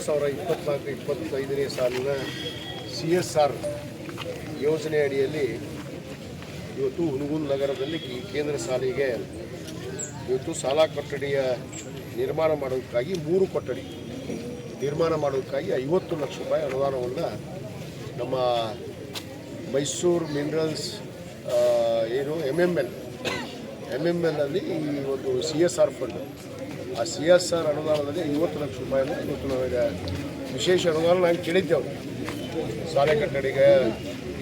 2024-25ನೇ ಸಾಲಿನ CSR ಯೋಜನೆ ಅಡಿಯಲ್ಲಿ ಇವತ್ತು ಹುನಗುಂದ ನಗರದಲ್ಲಿ ಈ ಕೇಂದ್ರ ಶಾಲೆಗೆ ಇವತ್ತು ಶಾಲಾ ಕೊಠಡಿಯ ನಿರ್ಮಾಣ ಮಾಡೋದಕ್ಕಾಗಿ 3 ಕೊಠಡಿ ನಿರ್ಮಾಣ ಮಾಡೋದಕ್ಕಾಗಿ 50 ಲಕ್ಷ ರೂಪಾಯಿ ಅನುದಾನವನ್ನು ನಮ್ಮ ಮೈಸೂರು ಮಿನರಲ್ಸ್ MML ಅಲ್ಲಿ ಈ ಒಂದು CSR ಫಂಡ್ ಆ CSR ಅನುದಾನದಲ್ಲಿ 50 ಲಕ್ಷ ರೂಪಾಯಿಯನ್ನು ಇವತ್ತು ನಮಗೆ ವಿಶೇಷ ಅನುದಾನ ನಾನು ಕೇಳಿದ್ದೇವೆ ಶಾಲೆ ಕಟ್ಟಡಿಗೆ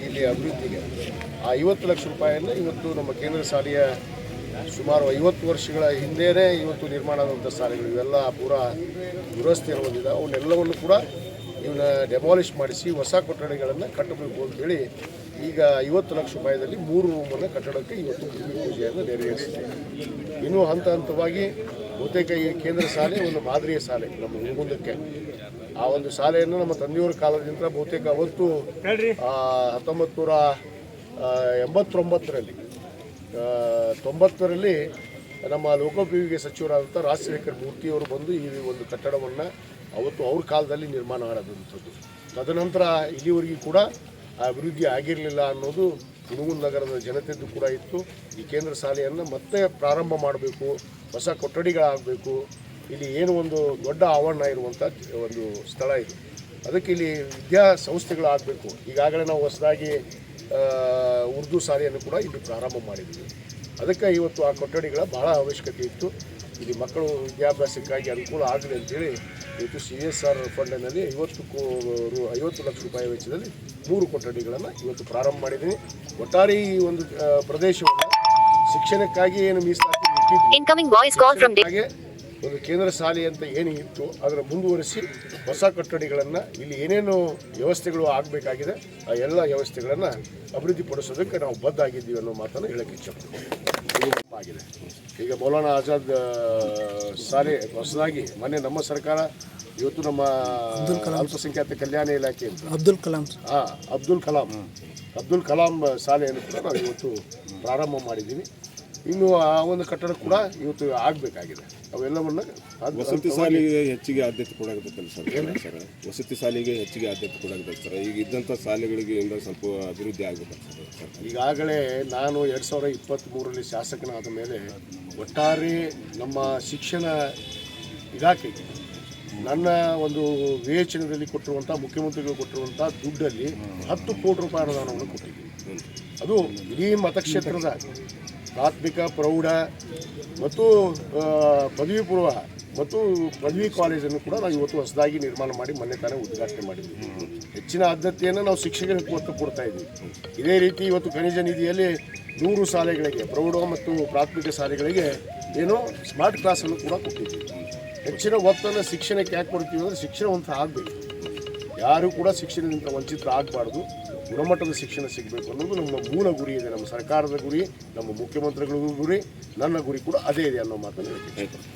ಇಲ್ಲಿ ಅಭಿವೃದ್ಧಿಗೆ ಆ 50 ಲಕ್ಷ ರೂಪಾಯಿಯನ್ನು ಇವತ್ತು ನಮ್ಮ ಕೇಂದ್ರ ಶಾಲೆಯ ಸುಮಾರು 50 ವರ್ಷಗಳ ಹಿಂದೆಯೇ ಇವತ್ತು ನಿರ್ಮಾಣ ಆದಂಥ ಶಾಲೆಗಳು ಇವೆಲ್ಲ ಪೂರಾ ದುರಸ್ತಿಯನ್ನು ಹೊಂದಿದೆ ಅವನ್ನೆಲ್ಲವನ್ನು ಕೂಡ ಇವನ್ನ ಡೆಮಾಲಿಷ್ ಮಾಡಿಸಿ ಹೊಸ ಕೊಠಡಿಗಳನ್ನು ಕಟ್ಟಬೇಕು ಅಂತೇಳಿ ಈಗ 50 ಲಕ್ಷ ರೂಪಾಯಿದಲ್ಲಿ 3 ರೂಮನ್ನು ಕಟ್ಟಡಕ್ಕೆ ಇವತ್ತು ಭೂಮಿ ಪೂಜೆಯನ್ನು ನೆರವೇರಿಸಿದೆ. ಇನ್ನೂ ಹಂತವಾಗಿ ಬಹುತೇಕ ಈ ಕೇಂದ್ರ ಶಾಲೆ ಒಂದು ಮಾದರಿಯ ಶಾಲೆ ನಮ್ಮ ಹುನಗುಂದಕ್ಕೆ. ಆ ಒಂದು ಶಾಲೆಯನ್ನು ನಮ್ಮ ತಂದೆಯವರ ಕಾಲದಿಂದ ಬಹುತೇಕ ಅವತ್ತು 1989ರಲ್ಲಿ ನಮ್ಮ ಲೋಕೋಪಯೋಗಿ ಸಚಿವರಾದಂಥ ರಾಜಶೇಖರ್ ಮೂರ್ತಿಯವರು ಬಂದು ಈ ಒಂದು ಕಟ್ಟಡವನ್ನು ಅವತ್ತು ಅವ್ರ ಕಾಲದಲ್ಲಿ ನಿರ್ಮಾಣ ಮಾಡೋದಂಥದ್ದು. ತದನಂತರ ಇಲ್ಲಿವರೆಗೂ ಕೂಡ ಅಭಿವೃದ್ಧಿ ಆಗಿರಲಿಲ್ಲ ಅನ್ನೋದು ಹುನಗುಂದ ನಗರದ ಜನತೆದ್ದು ಕೂಡ ಇತ್ತು. ಈ ಕೇಂದ್ರ ಶಾಲೆಯನ್ನು ಮತ್ತೆ ಪ್ರಾರಂಭ ಮಾಡಬೇಕು, ಹೊಸ ಕೊಠಡಿಗಳಾಗಬೇಕು, ಇಲ್ಲಿ ಏನು ಒಂದು ದೊಡ್ಡ ಆವರಣ ಇರುವಂಥ ಒಂದು ಸ್ಥಳ ಇದು. ಅದಕ್ಕೆ ಇಲ್ಲಿ ವಿದ್ಯಾಸಂಸ್ಥೆಗಳಾಗಬೇಕು. ಈಗಾಗಲೇ ನಾವು ಹೊಸದಾಗಿ ಉರ್ದು ಶಾಲೆಯನ್ನು ಕೂಡ ಇಲ್ಲಿ ಪ್ರಾರಂಭ ಮಾಡಿದ್ದೀವಿ. ಅದಕ್ಕೆ ಇವತ್ತು ಆ ಕೊಠಡಿಗಳ ಭಾಳ ಅವಶ್ಯಕತೆ ಇತ್ತು. ಇಲ್ಲಿ ಮಕ್ಕಳು ವಿದ್ಯಾಭ್ಯಾಸಕ್ಕಾಗಿ ಅನುಕೂಲ ಆಗಲಿ ಅಂತೇಳಿ ಇವತ್ತು CSR ಫಂಡಿನಲ್ಲಿ 50 ಲಕ್ಷ ರೂಪಾಯಿ ವೆಚ್ಚದಲ್ಲಿ 3 ಕೊಠಡಿಗಳನ್ನು ಇವತ್ತು ಪ್ರಾರಂಭ ಮಾಡಿದ್ದೀನಿ. ಒಟ್ಟಾರೆ ಈ ಒಂದು ಪ್ರದೇಶವನ್ನು ಶಿಕ್ಷಣಕ್ಕಾಗಿ ಏನು ಮೀಸಲಾತಿ ಹಾಗೆ ಒಂದು ಕೇಂದ್ರ ಶಾಲೆ ಅಂತ ಏನು ಇತ್ತು ಅದರ ಮುಂದುವರಿಸಿ ಹೊಸ ಕೊಠಡಿಗಳನ್ನು ಇಲ್ಲಿ ಏನೇನು ವ್ಯವಸ್ಥೆಗಳು ಆಗಬೇಕಾಗಿದೆ ಆ ಎಲ್ಲ ವ್ಯವಸ್ಥೆಗಳನ್ನು ಅಭಿವೃದ್ಧಿಪಡಿಸೋದಕ್ಕೆ ನಾವು ಬದ್ಧ ಆಗಿದ್ದೀವಿ ಅನ್ನೋ ಮಾತನ್ನು ಹೇಳಕ್ಕೆ ಇಷ್ಟಪಡ್ತೀನಿ. ಆಗಿದೆ ಈಗ ಮೌಲಾನಾ ಆಜಾದ್ ಶಾಲೆ ಹೊಸದಾಗಿ ಮೊನ್ನೆ ನಮ್ಮ ಸರ್ಕಾರ ಇವತ್ತು ನಮ್ಮ ಅಲ್ಪಸಂಖ್ಯಾತ ಕಲ್ಯಾಣ ಇಲಾಖೆ ಅಂತ ಅಬ್ದುಲ್ ಕಲಾಂ ಶಾಲೆಯನ್ನು ಕೂಡ ನಾವು ಇವತ್ತು ಪ್ರಾರಂಭ ಮಾಡಿದ್ದೀವಿ. ಇನ್ನು ಆ ಒಂದು ಕಟ್ಟಡ ಕೂಡ ಇವತ್ತು ಆಗಬೇಕಾಗಿದೆ. ಅವೆಲ್ಲವನ್ನು ವಸತಿ ಶಾಲೆಗೆ ಹೆಚ್ಚಿಗೆ ಆದ್ಯತೆ ಕೊಡಾಗತ್ತಲ್ಲ ಸರ್? ವಸತಿ ಶಾಲೆಗೆ ಹೆಚ್ಚಿಗೆ ಆದ್ಯತೆ ಕೊಡಾಗತ್ತೆ ಸರ್. ಈಗ ಇದ್ದಂಥ ಶಾಲೆಗಳಿಗೆ ಸ್ವಲ್ಪ ಅಭಿವೃದ್ಧಿ ಆಗಬೇಕಲ್ಲ ಸರ್? ಈಗಾಗಲೇ ನಾನು 2023ರಲ್ಲಿ ಶಾಸಕನಾದ ಮೇಲೆ ಒಟ್ಟಾರೆ ನಮ್ಮ ಶಿಕ್ಷಣ ಇಲಾಖೆಗೆ ನನ್ನ ಒಂದು ವಿವೇಚನದಲ್ಲಿ ಕೊಟ್ಟಿರುವಂಥ ಮುಖ್ಯಮಂತ್ರಿಗಳು ಕೊಟ್ಟಿರುವಂಥ ದುಡ್ಡಲ್ಲಿ 10 ಕೋಟಿ ರೂಪಾಯಿ ಅನುದಾನವನ್ನು ಕೊಟ್ಟಿದ್ದೀವಿ. ಅದು ಇಡೀ ಮತಕ್ಷೇತ್ರದ ಪ್ರಾಥಮಿಕ, ಪ್ರೌಢ ಮತ್ತು ಪದವಿ ಪೂರ್ವ ಮತ್ತು ಪದವಿ ಕಾಲೇಜನ್ನು ಕೂಡ ನಾವು ಇವತ್ತು ಹೊಸದಾಗಿ ನಿರ್ಮಾಣ ಮಾಡಿ ಮೊನ್ನೆ ತಾನೇ ಉದ್ಘಾಟನೆ ಮಾಡಿದ್ದೀವಿ. ಹೆಚ್ಚಿನ ಆದ್ಯತೆಯನ್ನು ನಾವು ಶಿಕ್ಷಕರಿಗೆ ಒತ್ತು ಕೊಡ್ತಾ ಇದ್ದೀವಿ. ಇದೇ ರೀತಿ ಇವತ್ತು ಖನಿಜ ನಿಧಿಯಲ್ಲಿ 100 ಶಾಲೆಗಳಿಗೆ, ಪ್ರೌಢ ಮತ್ತು ಪ್ರಾಥಮಿಕ ಶಾಲೆಗಳಿಗೆ ಏನೋ ಸ್ಮಾರ್ಟ್ ಕ್ಲಾಸನ್ನು ಕೂಡ ಕೊಟ್ಟಿದ್ದೀವಿ. ಹೆಚ್ಚಿನ ಒತ್ತನ್ನು ಶಿಕ್ಷಣಕ್ಕೆ ಯಾಕೆ ಕೊಡ್ತೀವಿ ಅಂದರೆ ಶಿಕ್ಷಣವಂತ ಆಗಬೇಕು. ಯಾರೂ ಕೂಡ ಶಿಕ್ಷಣದಿಂದ ವಂಚಿತ ಆಗಬಾರ್ದು. ಗುಣಮಟ್ಟದ ಶಿಕ್ಷಣ ಸಿಗಬೇಕು ಅನ್ನೋದು ನಮ್ಮ ಮೂಲ ಗುರಿ ಇದೆ. ನಮ್ಮ ಸರ್ಕಾರದ ಗುರಿ, ನಮ್ಮ ಮುಖ್ಯಮಂತ್ರಿಗಳ ಗುರಿ, ನನ್ನ ಗುರಿ ಕೂಡ ಅದೇ ಇದೆ ಅನ್ನೋ ಮಾತನ್ನು ಹೇಳ್ತೀನಿ.